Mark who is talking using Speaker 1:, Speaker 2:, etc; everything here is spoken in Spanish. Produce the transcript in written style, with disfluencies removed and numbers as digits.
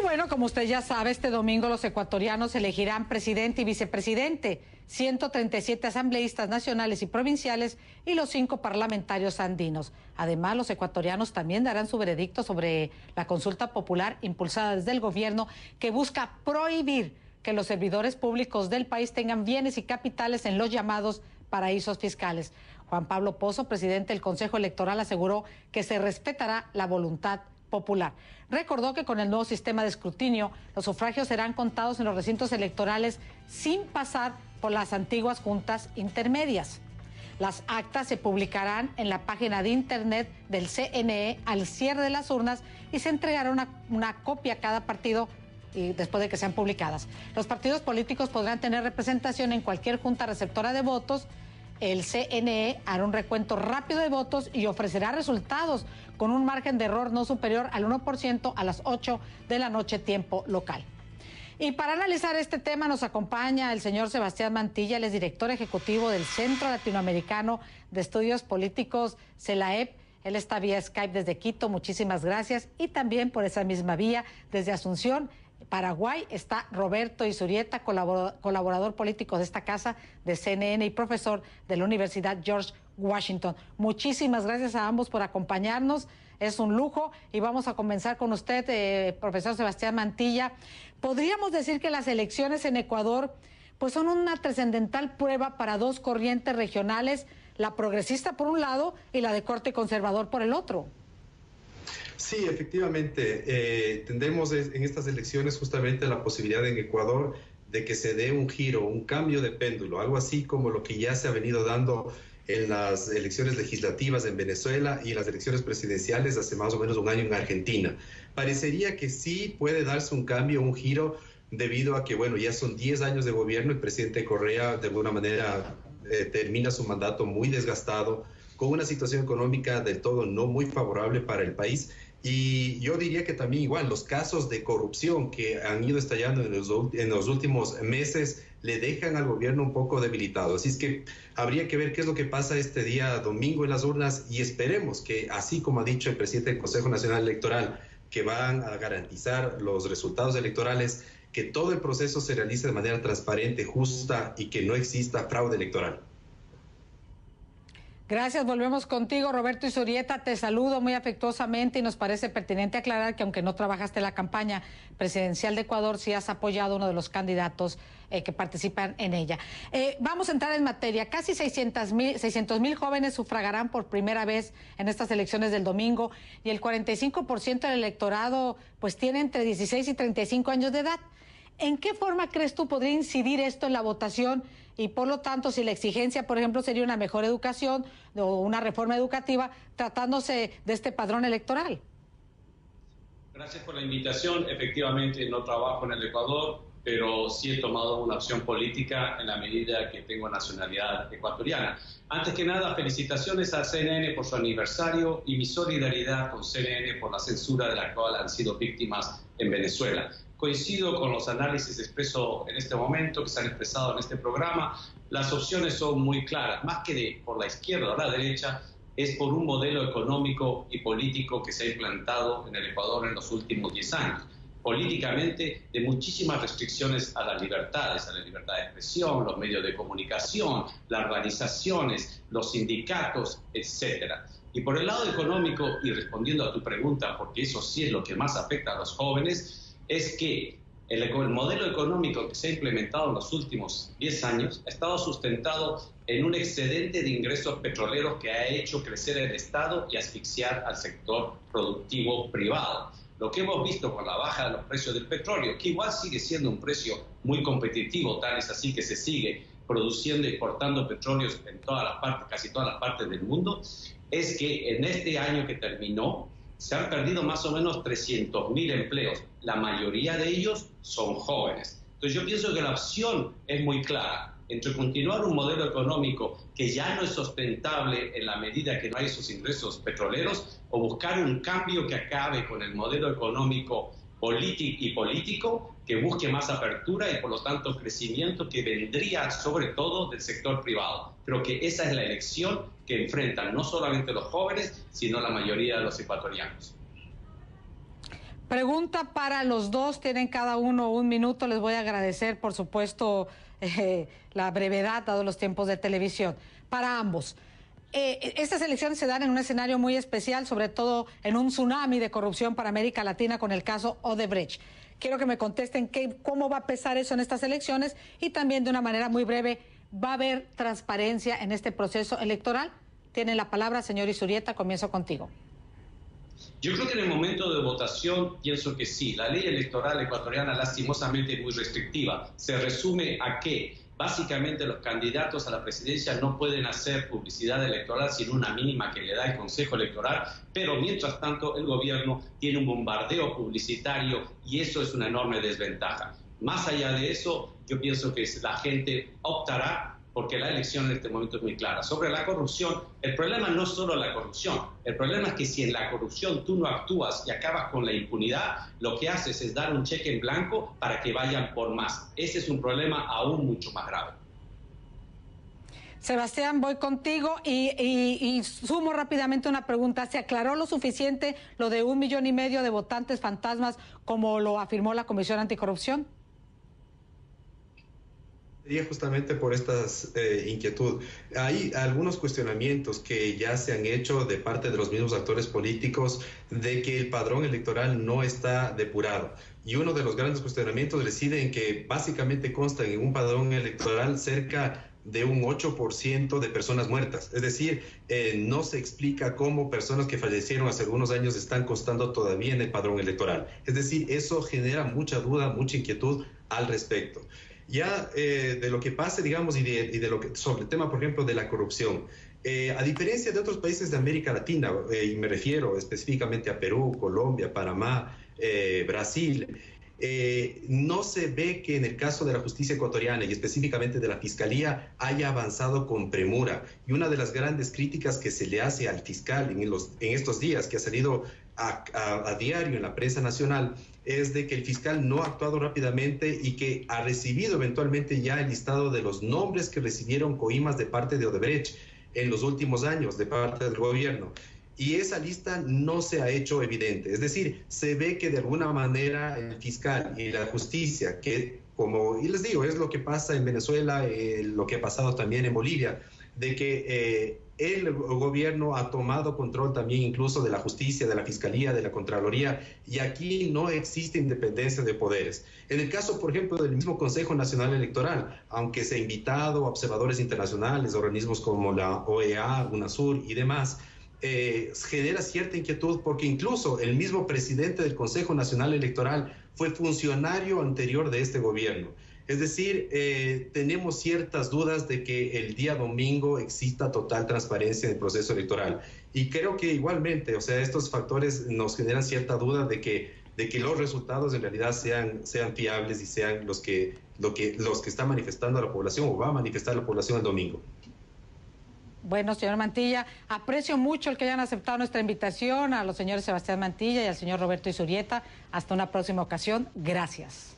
Speaker 1: Y bueno, como usted ya sabe, este domingo los ecuatorianos elegirán presidente y vicepresidente, 137 asambleístas nacionales y provinciales y los 5 parlamentarios andinos. Además, los ecuatorianos también darán su veredicto sobre la consulta popular impulsada desde el gobierno que busca prohibir que los servidores públicos del país tengan bienes y capitales en los llamados paraísos fiscales. Juan Pablo Pozo, presidente del Consejo Electoral, aseguró que se respetará la voluntad popular. Recordó que con el nuevo sistema de escrutinio, los sufragios serán contados en los recintos electorales sin pasar por las antiguas juntas intermedias. Las actas se publicarán en la página de internet del CNE al cierre de las urnas y se entregará una copia a cada partido y después de que sean publicadas. Los partidos políticos podrán tener representación en cualquier junta receptora de votos. El CNE hará un recuento rápido de votos y ofrecerá resultados con un margen de error no superior al 1% a las 8 de la noche, tiempo local. Y para analizar este tema nos acompaña el señor Sebastián Mantilla, él es director ejecutivo del Centro Latinoamericano de Estudios Políticos, CELAEP. Él está vía Skype desde Quito, muchísimas gracias. Y también por esa misma vía, desde Asunción, Paraguay, está Roberto Izurieta, colaborador político de esta casa de CNN y profesor de la Universidad George Washington. Muchísimas gracias a ambos por acompañarnos, es un lujo y vamos a comenzar con usted, profesor Sebastián Mantilla. ¿Podríamos decir que las elecciones en Ecuador pues son una trascendental prueba para dos corrientes regionales, la progresista por un lado y la de corte conservador por el otro?
Speaker 2: Sí, efectivamente, tendremos en estas elecciones justamente la posibilidad en Ecuador de que se dé un giro, un cambio de péndulo, algo así como lo que ya se ha venido dando en las elecciones legislativas en Venezuela y las elecciones presidenciales hace más o menos un año en Argentina. Parecería que sí puede darse un cambio, un giro, debido a que, bueno, ya son 10 años de gobierno, el presidente Correa de alguna manera termina su mandato muy desgastado, con una situación económica del todo no muy favorable para el país. Y yo diría que también igual los casos de corrupción que han ido estallando en los últimos meses le dejan al gobierno un poco debilitado. Así es que habría que ver qué es lo que pasa este día domingo en las urnas y esperemos que, así como ha dicho el presidente del Consejo Nacional Electoral, que van a garantizar los resultados electorales, que todo el proceso se realice de manera transparente, justa y que no exista fraude electoral.
Speaker 1: Gracias, volvemos contigo, Roberto Izurieta, te saludo muy afectuosamente y nos parece pertinente aclarar que aunque no trabajaste en la campaña presidencial de Ecuador, sí has apoyado a uno de los candidatos que participan en ella. Vamos a entrar en materia, casi 600,000 jóvenes sufragarán por primera vez en estas elecciones del domingo y el 45% del electorado pues tiene entre 16 y 35 años de edad. ¿En qué forma crees tú podría incidir esto en la votación? Y por lo tanto, si la exigencia, por ejemplo, sería una mejor educación o una reforma educativa tratándose de este padrón electoral.
Speaker 3: Gracias por la invitación. Efectivamente, no trabajo en el Ecuador, pero sí he tomado una acción política en la medida que tengo nacionalidad ecuatoriana. Antes que nada, felicitaciones a CNN por su aniversario y mi solidaridad con CNN por la censura de la cual han sido víctimas en Venezuela. Coincido con los análisis expresos en este momento, que se han expresado en este programa. Las opciones son muy claras, más que por la izquierda o la derecha, es por un modelo económico y político que se ha implantado en el Ecuador en los últimos 10 años. Políticamente, de muchísimas restricciones a las libertades, a la libertad de expresión, los medios de comunicación, las organizaciones, los sindicatos, etcétera. Y por el lado económico, y respondiendo a tu pregunta, porque eso sí es lo que más afecta a los jóvenes, es que el modelo económico que se ha implementado en los últimos 10 años ha estado sustentado en un excedente de ingresos petroleros que ha hecho crecer el Estado y asfixiar al sector productivo privado. Lo que hemos visto con la baja de los precios del petróleo, que igual sigue siendo un precio muy competitivo, tal es así que se sigue produciendo y exportando petróleos en todas las partes, casi todas las partes del mundo, es que en este año que terminó, se han perdido más o menos 300,000 empleos. La mayoría de ellos son jóvenes. Entonces yo pienso que la opción es muy clara. Entre continuar un modelo económico que ya no es sustentable en la medida que no hay esos ingresos petroleros, o buscar un cambio que acabe con el modelo económico político, que busque más apertura y por lo tanto crecimiento que vendría sobre todo del sector privado. Creo que esa es la elección que enfrentan no solamente los jóvenes, sino la mayoría de los ecuatorianos.
Speaker 1: Pregunta para los dos, tienen cada uno un minuto. Les voy a agradecer, por supuesto, la brevedad, dado los tiempos de televisión. Para ambos, estas elecciones se dan en un escenario muy especial, sobre todo en un tsunami de corrupción para América Latina con el caso Odebrecht. Quiero que me contesten cómo va a pesar eso en estas elecciones y también de una manera muy breve, ¿va a haber transparencia en este proceso electoral? Tienen la palabra, señor Izurieta, comienzo contigo.
Speaker 3: Yo creo que en el momento de votación pienso que sí. La ley electoral ecuatoriana lastimosamente es muy restrictiva. Se resume a que básicamente los candidatos a la presidencia no pueden hacer publicidad electoral sin una mínima que le da el Consejo Electoral, pero mientras tanto el gobierno tiene un bombardeo publicitario y eso es una enorme desventaja. Más allá de eso, yo pienso que la gente optará porque la elección en este momento es muy clara. Sobre la corrupción, el problema no es solo la corrupción, el problema es que si en la corrupción tú no actúas y acabas con la impunidad, lo que haces es dar un cheque en blanco para que vayan por más. Ese es un problema aún mucho más grave.
Speaker 1: Sebastián, voy contigo y sumo rápidamente una pregunta. ¿Se aclaró lo suficiente lo de 1,5 millones de votantes fantasmas como lo afirmó la Comisión Anticorrupción?
Speaker 2: Justamente por estas inquietud. Hay algunos cuestionamientos que ya se han hecho de parte de los mismos actores políticos de que el padrón electoral no está depurado. Y uno de los grandes cuestionamientos reside en que básicamente consta en un padrón electoral cerca de un 8% de personas muertas. Es decir, no se explica cómo personas que fallecieron hace algunos años están constando todavía en el padrón electoral. Es decir, eso genera mucha duda, mucha inquietud al respecto. Ya de lo que pase, digamos, y de lo que sobre el tema, por ejemplo, de la corrupción. A diferencia de otros países de América Latina, y me refiero específicamente a Perú, Colombia, Panamá, Brasil, no se ve que en el caso de la justicia ecuatoriana y específicamente de la fiscalía haya avanzado con premura. Y una de las grandes críticas que se le hace al fiscal en estos días, que ha salido a diario en la prensa nacional, es de que el fiscal no ha actuado rápidamente y que ha recibido eventualmente ya el listado de los nombres que recibieron coimas de parte de Odebrecht en los últimos años de parte del gobierno. Y esa lista no se ha hecho evidente. Es decir, se ve que de alguna manera el fiscal y la justicia, que como y les digo, es lo que pasa en Venezuela, lo que ha pasado también en Bolivia, de que el gobierno ha tomado control también incluso de la justicia, de la fiscalía, de la contraloría, y aquí no existe independencia de poderes. En el caso, por ejemplo, del mismo Consejo Nacional Electoral, aunque se ha invitado a observadores internacionales, organismos como la OEA, UNASUR y demás, genera cierta inquietud porque incluso el mismo presidente del Consejo Nacional Electoral fue funcionario anterior de este gobierno. Es decir, tenemos ciertas dudas de que el día domingo exista total transparencia en el proceso electoral. Y creo que igualmente, o sea, estos factores nos generan cierta duda de que los resultados en realidad sean fiables y sean los que está manifestando la población o va a manifestar la población el domingo.
Speaker 1: Bueno, señor Mantilla, aprecio mucho el que hayan aceptado nuestra invitación, a los señores Sebastián Mantilla y al señor Roberto Izurieta. Hasta una próxima ocasión. Gracias.